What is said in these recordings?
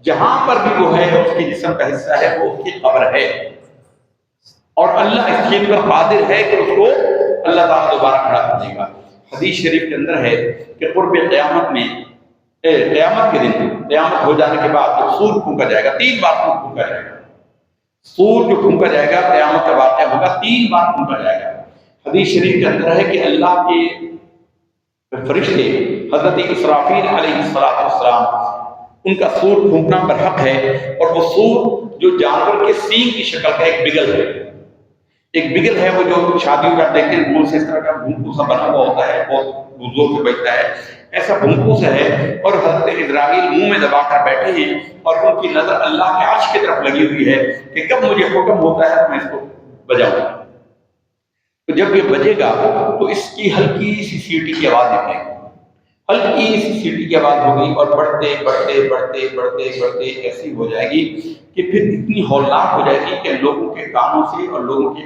جہاں پر بھی وہ ہے اس کے جسم کا حصہ ہے وہ اس کی قبر ہے، اور اللہ اس چیز پر قادر ہے کہ اس کو اللہ تعالیٰ دوبارہ کھڑا کر دے گا۔ حدیث شریف کے اندر ہے کہ قرب قیامت میں قیامت کے دن قیامت ہو جانے کے بعد جب سور پھونکا جائے گا، 3 بار سور پھونکا جائے گا، سور جو پھونکا جائے گا قیامت کا واقعہ ہوگا، 3 بار پھونکا جائے گا۔ حدیث شریف کے اندر ہے کہ اللہ کے فرشتے حضرت اسرافیل علیہ السلام ان کا سور پھونکنا برحق ہے، اور وہ سور جو جانور کے سینگ کی شکل کا ایک بگل ہے، ایک بگل ہے وہ جو شادیوں کا دیکھتے ہیں منہ سے اس طرح کا بھونکو سا بنا ہوا ہوتا ہے، بہت زور سے بجتا ہے، ایسا بھونکو سا ہے، اور حضرت اسرائیل منہ میں دبا کر بیٹھے ہیں، اور ان کی نظر اللہ کے عرش کی طرف لگی ہوئی ہے کہ کب مجھے حکم ہوتا ہے تو میں اس کو بجاؤں۔ تو جب یہ بجے گا تو اس کی ہلکی سی سیٹی کی آواز نکلے گی، ہلکی سی سیٹی کی آواز ہوگی، اور بڑھتے بڑھتے بڑھتے بڑھتے بڑھتے ایسی ہو جائے گی کہ پھر اتنی ہولناک ہو جائے گی کہ لوگوں کے کانوں سے اور لوگوں کے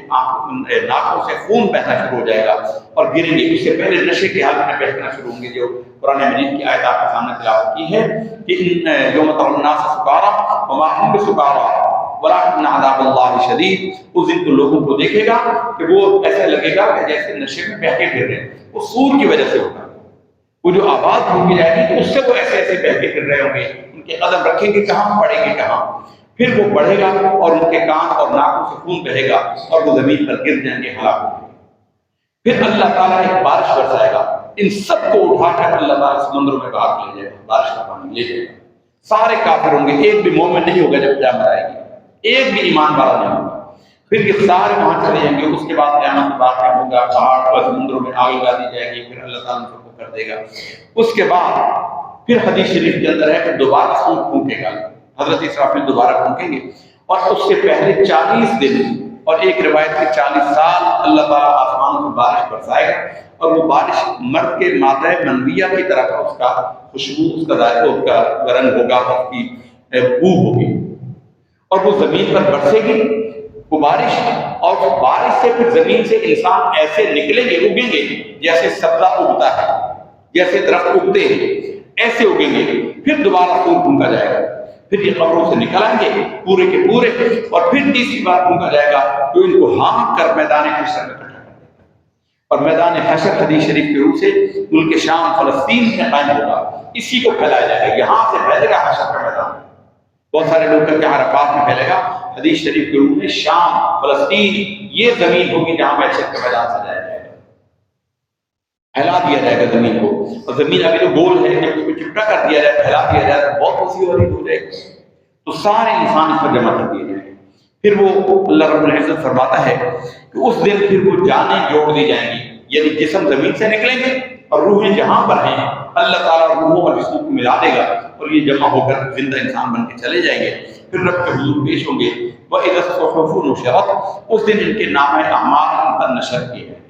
ناکوں سے خون بہنا شروع ہو جائے گا اور گریں گے۔ اس سے پہلے نشے کی حالت میں بہنا شروع ہوں گے، جو قرآن مجید کی آیت آپ کے سامنے تلاوت کی ہے کہ یوم ترى الناس سکارى وما هم بسکارى ولكن عذاب اللہ شدید۔ اس دن تو لوگوں کو دیکھے گا کہ وہ ایسا لگے گا کہ جیسے نشے میں بہہ کے گر رہے ہیں، وہ سور کی وجہ سے ہوگا، وہ جو آواز پھونکی جائے گی تو اس سے وہ ایسے ایسے بہہ کے گر رہے ہوں گے، ان کے قدم رکھیں گے کہاں، پڑیں گے کہاں، پھر وہ بڑھے گا اور ان کے کان اور ناکوں سے خون بہے گا اور وہ زمین پر گر جائیں گے، ہلاک ہو جائیں گے۔ پھر اللہ تعالیٰ ایک بارش برسائے گا، ان سب کو اٹھا کر اللہ تعالیٰ سمندروں میں بہا کے لے جائے گا، بارش کا پانی لے جائے گا۔ سارے کافر ہوں گے، ایک بھی مومن نہیں ہوگا جب قیامت آئے گی، ایک بھی ایمان والا نہیں ہوگا۔ پھر یہ سارے وہاں چلے جائیں گے، اس کے بعد قیامت کا واقعہ ہوگا، پہاڑ اور سمندروں میں آگ لگا دی جائے گی، پھر اللہ تعالیٰ ان کو کر دے گا۔ اس کے بعد پھر حدیث شریف کے اندر ہے کہ دوبارہ سور پھونکے گا، حضرت اسرافیل دوبارہ پھونکیں گے، اور اس سے پہلے 40 دن اور ایک روایت کے 40 سال اللہ تعالیٰ آسمان سے بارش برسائے گا، اور وہ بارش مرد کے مادہ منویہ کی طرح کا اس کا خوشبو، اس کا ذائقہ، اس کا رنگ ہوگا، اس کی بو ہوگی، اور وہ زمین پر برسے گی وہ بارش، اور بارش سے پھر زمین سے انسان ایسے نکلیں گے، اگیں گے جیسے سبزہ اگتا ہے، جیسے درخت اگتے ہیں ایسے اگیں گے۔ پھر دوبارہ سور پھونکا جائے گا، پھر یہ قبروں سے نکل آئیں گے پورے کے پورے، اور پھر تیسری بار پھونکا جائے گا تو ان کو ہانک کر میدان حشر میں اکٹھا کر دے گا، اور میدان حشر حدیث شریف کے روح سے ملک شام فلسطین میں قائم ہوگا، اسی کو پھیلایا جائے گا، یہاں سے پھیلے گا حشر کا میدان، بہت سارے لوگ کہتے ہیں عرفات میں پھیلے گا، حدیث شریف کے روح میں شام فلسطین یہ زمین ہوگی جہاں محشر کا میدان سجایا جائے گا، پھیلا دیا جائے گا زمین کو، اور زمین ابھی تو گول ہے، جب اس کو چپٹا کر دیا جائے، پھیلا دیا جائے تو بہت وسیع ہو جائے گی، تو سارے انسان اس پر جمع کر دیے جائیں گے۔ پھر وہ اللہ رب العزت فرماتا ہے کہ اس دن پھر وہ جانیں جوڑ دی جائیں گی، یعنی جسم زمین سے نکلیں گے اور روحیں جہاں پر ہیں اللہ تعالیٰ روحوں اور جسموں کو ملا دے گا، اور یہ جمع ہو کر زندہ انسان بن کے چلے جائیں گے، پھر رب کے حضور پیش ہوں گے۔ وَإِذَا الصُّحُفُ نُشِرَتْ، اس دن ان کے نام اعمال ان پر نشر کیے جائیں گے،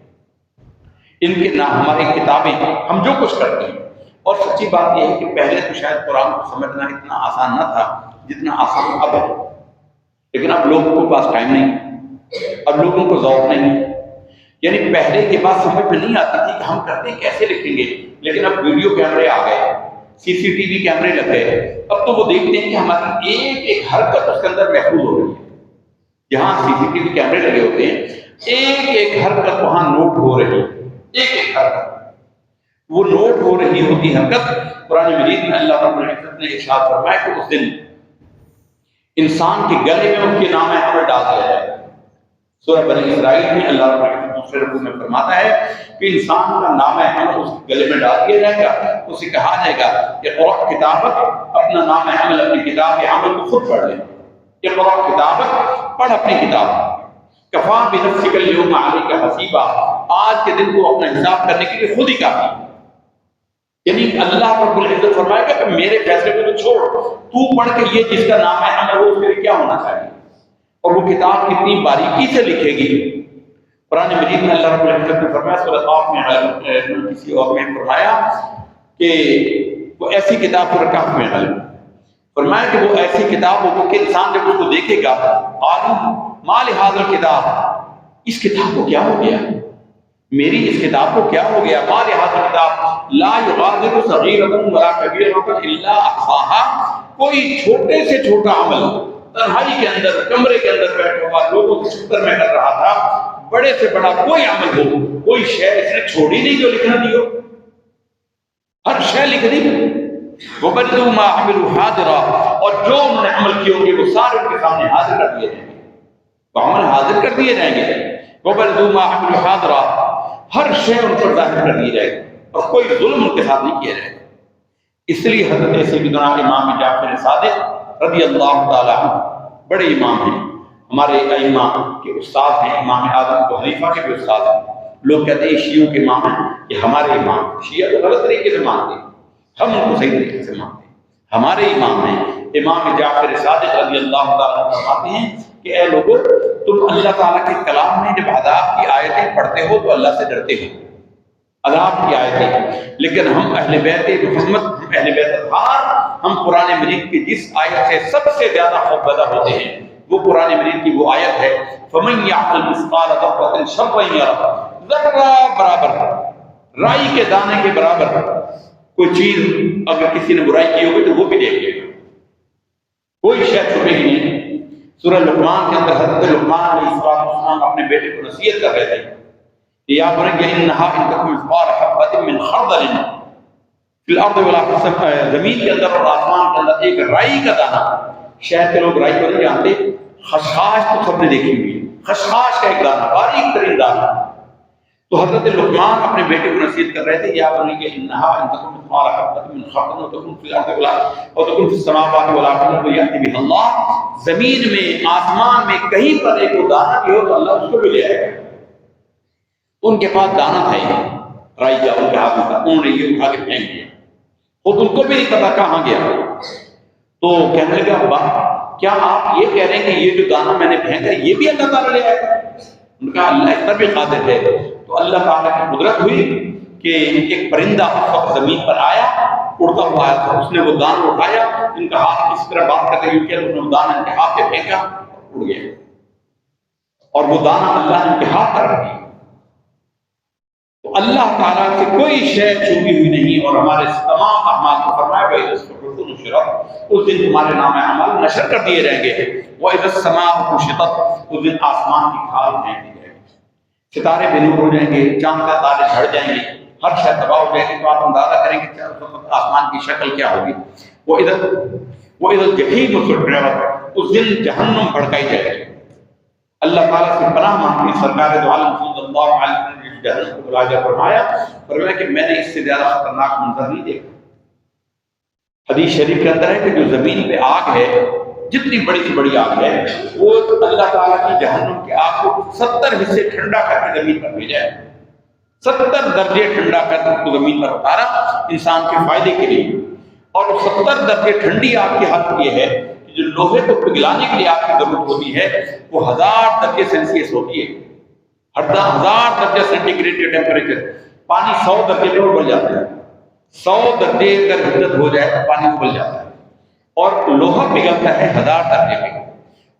ان کے نام ہماری کتابیں، ہم جو کچھ کرتے ہیں۔ اور سچی بات یہ ہے کہ پہلے تو شاید قرآن کو سمجھنا اتنا آسان نہ تھا جتنا آسان اب ہے، لیکن اب لوگوں کو پاس ٹائم نہیں، اب لوگوں کو ذوق نہیں، یعنی پہلے کے بعد سمجھ میں نہیں آتی تھی کہ ہم کرتے کیسے لکھیں گے، لیکن اب ویڈیو کیمرے آ گئے، CCTV کیمرے لگ گئے، اب تو وہ دیکھتے ہیں کہ ہماری ایک ایک حرکت اس کے اندر محفوظ ہو رہی ہے، جہاں CCTV کیمرے لگے ہوتے ہیں ایک ایک حرکت وہاں نوٹ ہو رہی ہے، ایک ایک حرکت وہ نوٹ ہو رہی ہوتی حرکت۔ قرآن مجید میں اللہ رب العزت نے ارشاد فرمایا کہ اس دن انسان کے گلے میں ان کے نام عمل ڈال دیا جائے گا۔ سورہ بنی اسرائیل میں اللہ رب العزت دوسرے رکوع میں فرماتا ہے کہ انسان کا نام عمل اس گلے میں ڈال دیا جائے گا، اسے کہا جائے گا کہ اقرأ کتابک، اپنا نام عمل اپنی کتاب عمل کو خود پڑھ لے، اقرأ کتابک، پڑھ اپنی کتاب، کفا بنفسک اليوم علیک حسیبا، آج کے دن کو اپنا حساب کرنے کے لیے خود ہی کافی ہے۔ یعنی اللہ رب العزت فرمائے گا کہ میرے فیصلے کو تو چھوڑ، تو پڑھ کے یہ جس کا نام ہے عمل وہ اس کے لیے کیا ہونا چاہیے، اور وہ کتاب کتنی باریکی سے لکھے گی۔ قرآن مجید میں اللہ رب العزت نے فرمایا، سورۃ قاف میں کسی اور میں فرمایا کہ وہ ایسی کتاب سورۃ کہف میں فرمایا کہ وہ ایسی کتاب ہوگی کہ انسان جب اس کو دیکھے گا قالوا ما لهذا الکتاب، اس کتاب کو کیا ہو گیا، میری اس کتاب کو کیا ہو گیا، ما لهذا الکتاب لا یغادر صغیرۃ ولا کبیرۃ الا احصاها، کوئی چھوٹے سے چھوٹا عمل تنہائی کے اندر کمرے کے اندر بیٹھا ہوا لوگوں کے فکر میں کر رہا تھا، بڑے سے بڑا کوئی عمل ہو، کوئی شے اس نے چھوڑی نہیں جو لکھنا دی ہو، ہر شے لکھ دی۔ وَبَدُوا مَا عَمِلُوا حَاضِرًا، اور جو انہوں نے عمل کیے ہوں گے وہ سارے ان کے سامنے حاضر کر دیے جائیں گے، وہ عمل حاضر کر دیے جائیں گے۔ وَبَدُوا مَا عَمِلُوا حَاضِرًا، ہر شے ان پر ظاہر کر دی جائے گی اور کوئی ظلم ان کے ساتھ نہیں کیا جائے گا۔ اس لیے حضرت سیدنا امام جعفر صادق رضی اللہ تعالیٰ عنہ بڑے امام ہیں، ہمارے ائمہ کے استاد ہیں، امام اعظم ابو حنیفہ کے بھی استاد ہیں۔ لوگ کہتے ہیں شیعوں کے امام ہیں، یہ ہمارے امام، شیعہ تو غلط طریقے سے مانتے ہیں، ہم ان کو صحیح طریقے سے مانتے ہیں۔ ہمارے امام ہیں امام جعفر صادق رضی اللہ تعالیٰ عنہ فرماتے ہیں کہ اے لوگوں، تم اللہ تعالیٰ کے کلام میں جب عذاب کی آیتیں پڑھتے ہو تو اللہ سے ڈرتے ہو، عذاب کی آیتیں، لیکن ہم اہل بیت محمد، ہم اہل بیت اطہار، ہم قرآن مجید کی جس آیت سے سب سے زیادہ خوفزدہ ہوتے ہیں وہ قرآن مجید کی وہ آیت ہے فَمَن يَعْمَلْ مِثْقَالَ ذَرَّةٍ شَرًّا يَرَهُ، ذرہ برابر، رائی کے دانے کے برابر کوئی چیز اگر کسی نے برائی کی ہوگی تو وہ بھی دیکھ لے گا، کوئی شے چھپے گی نہیں۔ سورہ لقمان کے اندر حضرت لقمان علیہ السلام اپنے بیٹے کو نصیحت کر رہے تھے، یا بنی انہا ان تکن مثقال حبۃ من خردل فی الارض ولا فی السماء، زمین کے اندر اور آسمان کے اندر ایک رائی کا دانہ، شہر کے لوگ رائی کو نہیں جانتے، خشخاش تو سب نے دیکھی ہوئی ہے، خشخاش کا ایک دانہ، باریک ترین دانہ۔ تو حضرت لقمان اپنے بیٹے کو نصیحت کر رہے تھے، یا بنی انہا ان تکن مثقال حبۃ من خردل وتکن فی الارض وتکن فی السماوات ولا فی الارض یأتی بها اللہ، زمین میں آسمان میں کہیں پر ایک دانہ بھی ہو تو اللہ اس کو بھی لے آئے گا۔ ان کے پاس دانہ تھا یہ رائی کا، ان کے ہاتھ میں تھا، انہوں نے یہ اٹھا کے پھینک دیا، خود ان کو بھی نہیں پتا کہاں گیا۔ تو کہنے لگا ابا کیا آپ یہ کہہ رہے ہیں کہ یہ جو دانہ میں نے پھینکا یہ بھی اللہ تعالیٰ لے آئے گا؟ ان کا اللہ اس پر بھی قادر ہے۔ تو اللہ تعالیٰ کی قدرت ہوئی کہ ایک پرندہ اس وقت زمین پر آیا، اڑتا ہوا آیا تھا، اس نے وہ دانہ اٹھایا، ان کا ہاتھ اس طرح بات کرتے ہوئے کیا، اس نے وہ دانہ ان کے ہاتھ سے پھینکا، اڑ گیا، اور وہ دانہ اللہ نے ان کے ہاتھ پر رکھ دیا۔ تو اللہ تعالیٰ سے کوئی شے چھپی ہوئی نہیں، اور ہمارے تمام اعمال کو فرمایا بھائی اس دن تمہارے نام اعمال نشر کر دیے جائیں گے، وَإِذَا السَّمَاءُ كُشِطَتْ، اس دن آسمان کی کھال پھینک دی جائے گی، ستارے بے نور ہو جائیں گے، چاند کا تارے جھڑ جائیں گے، ہر شے تباہ ہو جائے گی۔ تو آپ اندازہ کریں کہ آسمان کی شکل کیا ہوگی۔ وَإِذَا الْجَحِيمُ سُعِّرَتْ، اس دن جہنم بھڑکائی جائے گی۔ اللہ تعالیٰ سے پناہ مانگتے ہیں، سرکار دو عالم صلی اللہ علیہ وسلم نے جہنم کو مراجعہ فرمایا کہ میں نے اس سے زیادہ خطرناک منظر نہیں دیکھا۔ حدیث شریف کے اندر ہے کہ جو زمین پہ آگ ہے، جتنی بڑی سے بڑی آگ ہے، وہ اللہ تعالیٰ کی جہنم کی آگ کو 70 حصے ٹھنڈا کر کے زمین پر بھیجا ہے، 70 درجے ٹھنڈا کر کے زمین پر اتارا انسان کے فائدے کے لیے۔ اور 70 درجے ٹھنڈی آگ کی حد یہ ہے کہ جو لوہے کو پگھلانے کے لیے آگ کی ضرورت ہوتی ہے وہ 1000 درجے سیلسیس ہوتی ہے، 1000 درجے سینٹی گریڈ کے ٹیمپریچر، پانی 100 درجے پہ ابل جاتا ہے، 100 درجے اگر حدت ہو جائے تو پانی ابل جاتا ہے، اور لوہا پگھلتا ہے 1000 درجے پہ،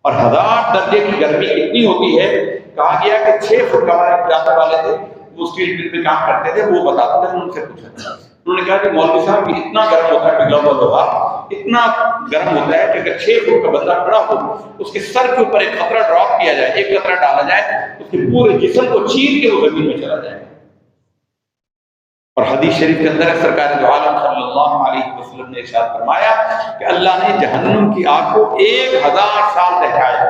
اور 1000 درجے کی گرمی اتنی ہوتی ہے، کہا گیا کہ 6 فٹ کا جانے والے تھے، وہ اسٹیل مل پہ کام کرتے تھے، وہ بتاتے تھے، ان سے پوچھا، انہوں نے کہا کہ مولوی صاحب یہ اتنا گرم ہوتا ہے، پگھلا ہوا لوہا اتنا گرم ہوتا ہے کہ اگر 6 فٹ کا بندہ کھڑا ہو، اس کے سر کے اوپر ایک قطرہ ڈراپ کیا جائے، ایک قطرہ ڈالا جائے، اس کے پورے جسم کو چیر کے وہ زمین میں چلا جائے۔ اور حدیث شریف کے اندر سرکار دو عالم صلی اللہ علیہ وسلم نے ارشاد فرمایا کہ اللہ نے جہنم کی آگ کو 1000 سال دہکایا،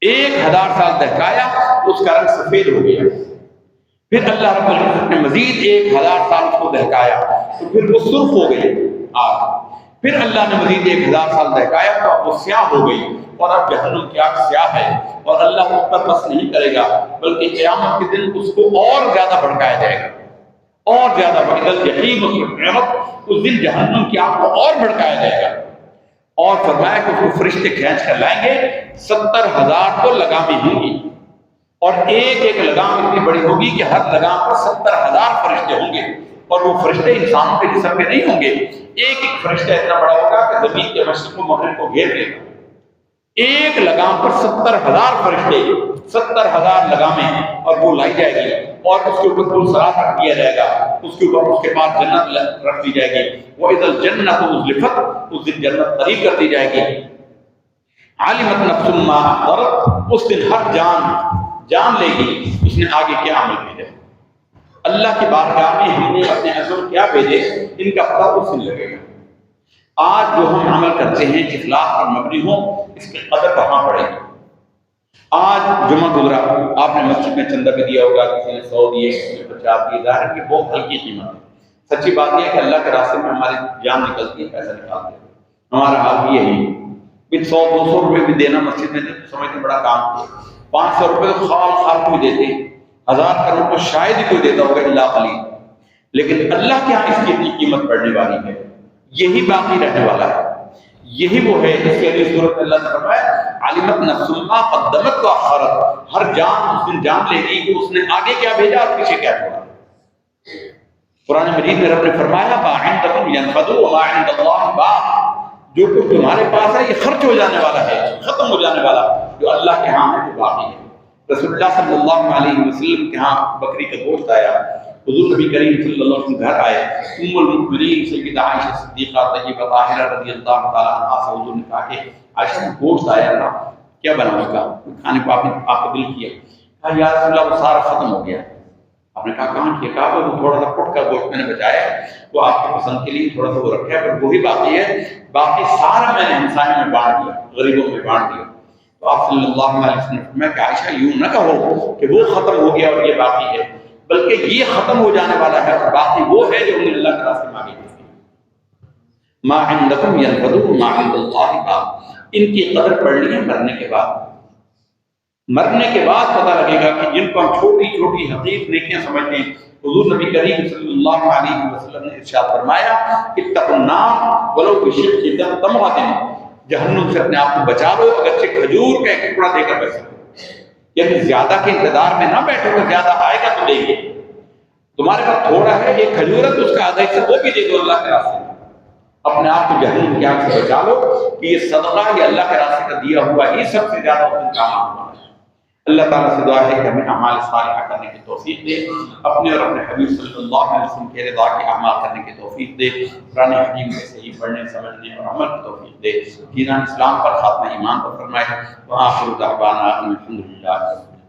1000 سال دہکایا، اس کا رنگ سفید ہو گیا۔ پھر اللہ رب العزت نے مزید 1000 سال اس کو دہکایا تو پھر وہ سرخ ہو گئی آگ، پھر اللہ نے مزید 1000 سال دہکایا تو اب وہ سیاہ ہو گئی، اور اب جہنم کی آگ سیاہ ہے، اور اللہ اس پر بس نہیں کرے گا بلکہ قیامت کے دن اس کو اور زیادہ بھڑکایا جائے گا، اور زیادہ بڑھ یقین اس دن جہنم کی آگ کو اور بھڑکایا جائے گا۔ اور فرمایا کہ اس کو فرشتے کھینچ کر لائیں گے، 70,000 تو لگامیں ہوں گی، اور ایک ایک لگام اتنی بڑی ہوگی کہ ہر لگام پر 70,000 فرشتے ہوں گے، اور وہ فرشتے انسانوں کے جسم کے نہیں ہوں گے، ایک ایک فرشتہ اتنا بڑا ہوگا کہ زمین کے مشرق و مغرب کو گھیر لے گا۔ ایک لگام پر 70,000 فرشتے، 70,000 لگامیں، اور وہ لائی جائے گی، اور اس کے اوپر پل صراط رکھ دیا جائے گا، اس کے اوپر اس کے پاس جنت رکھ دی جائے گی، وَإِذَا الْجَنَّةُ أُزْلِفَتْ، اس دن جنت قریب کر دی جائے گی، عَلِمَتْ نَفْسٌ مَّا أَحْضَرَتْ، اس دن ہر جان لے گی اس نے آگے کیا عمل بھیجا، اللہ کی بارگاہ میں ہم نے اپنے عزم کیا بھیجے، ان کا پتہ اس دن لگے گا۔ آج جو ہم عمل کرتے ہیں اخلاص پر مبنی ہو، اس کی قدر کہاں پڑے گی؟ آج جمعہ گزرا، آپ نے مسجد میں چندہ بھی دیا ہوگا، کسی نے 100 دیے، کسی نے 50 دیے، ظاہر کی بہت ہلکی قیمت ہے۔ سچی بات یہ ہے کہ اللہ کے راستے میں ہماری جان نکلتی ہے، پیسہ نکالتے ہیں، ہمارا حال بھی یہی ہے، 100-200 روپے بھی دینا مسجد میں سمجھتے بڑا کام ہے، 500 روپے تو خال کوئی دیتے ہیں، 1000 کا روپے شاید ہی کوئی دیتا ہوگا اللہ خلی، لیکن اللہ کے ہاں اس کی اتنی قیمت پڑنے والی ہے، یہی باقی رہنے والا ہے، یہی وہ ہے جس کے لیے صورت اللہ نے فرمایا علمت نفس ما قدمت واخرت، ہر جان اس دن جان لے گی کہ اس نے آگے کیا بھیجا اور پیچھے کیا چھوڑا۔ قرآن مجید میں رب نے فرمایا ما عندکم ينفد وما عند اللہ باق، جو کچھ تمہارے پاس ہے یہ خرچ ہو جانے والا ہے، ختم ہو جانے والا، جو اللہ کے ہاں ہے وہ باقی ہے۔ رسول اللہ صلی اللہ علیہ وسلم کے ہاں بکری کا گوشت آیا، حضور نبی کریم صلی اللہ علیہ وسلم گھر آئے، ام المؤمنین سیدہ عائشہ صدیقہ طیبہ طاہرہ رضی اللہ تعالیٰ عنہا سے حضور نے کہا کہ عائشہ میں گوشت آیا تھا، کیا بناؤں گا؟ کھانے کو آپ کو دل کیا، کہا یا رسول اللہ وہ سارا ختم ہو گیا۔ آپ نے کہا کہاں کیا؟ کہا وہ تھوڑا سا پٹ کا گوشت میں نے بچایا، وہ آپ کے پسند کے لیے تھوڑا سا وہ رکھا ہے، پر وہی باقی ہے، باقی سارا میں نے ہمسایوں میں بانٹ دیا، غریبوں میں بانٹ دیا۔ تو آپ صلی اللہ علیہ وسلم نے فرمایا کہ عائشہ یوں نہ کہو کہ وہ ختم ہو گیا اور یہ باقی ہے، بلکہ یہ ختم ہو جانے والا ہے اور باقی وہ ہے جو انہیں اللہ کے راستے میں آگے بڑھتی ہے۔ ما عندکم ينفد وما عند اللہ باق، ان کی قدر پڑھنی ہے مرنے کے بعد، مرنے کے بعد پتہ لگے گا کہ جن کو ہم چھوٹی چھوٹی حقیق نیکیاں سمجھتے ہیں، حضور نبی کریم صلی اللہ علیہ وسلم نے ارشاد فرمایا اتقوا النار ولو بشق تمرۃ، جہنم سے اپنے آپ کو بچا لو اگرچہ کھجور کا ایک ٹکڑا دے کر بچ سکو، یعنی زیادہ کے انتظار میں نہ بیٹھو کہ زیادہ آئے گا تو دیں گے، تمہارے پاس تھوڑا ہے یہ کھجور ہے تو اس کا آدھا حصہ وہ بھی دے دو اللہ کے راستے میں، اپنے آپ کو جہنم کی آگ سے بچا لو کہ یہ صدقہ یہ اللہ کے راستے کا دیا ہوا ہی سب سے زیادہ کام آتا ہے۔ اللہ تعالیٰ سے دعا ہے کہ ہمیں اعمال صالحہ کرنے کی توفیق دے، اپنے اور اپنے حبیب صلی اللہ علیہ وسلم کے رضا کے اعمال کرنے کی توفیق دے، قرآن حکیم میں صحیح پڑھنے سمجھنے اور عمل کی توفیق دے، دین اسلام پر خاتمہ ایمان پر فرمائے۔ وآخر دعوانا الحمد للہ۔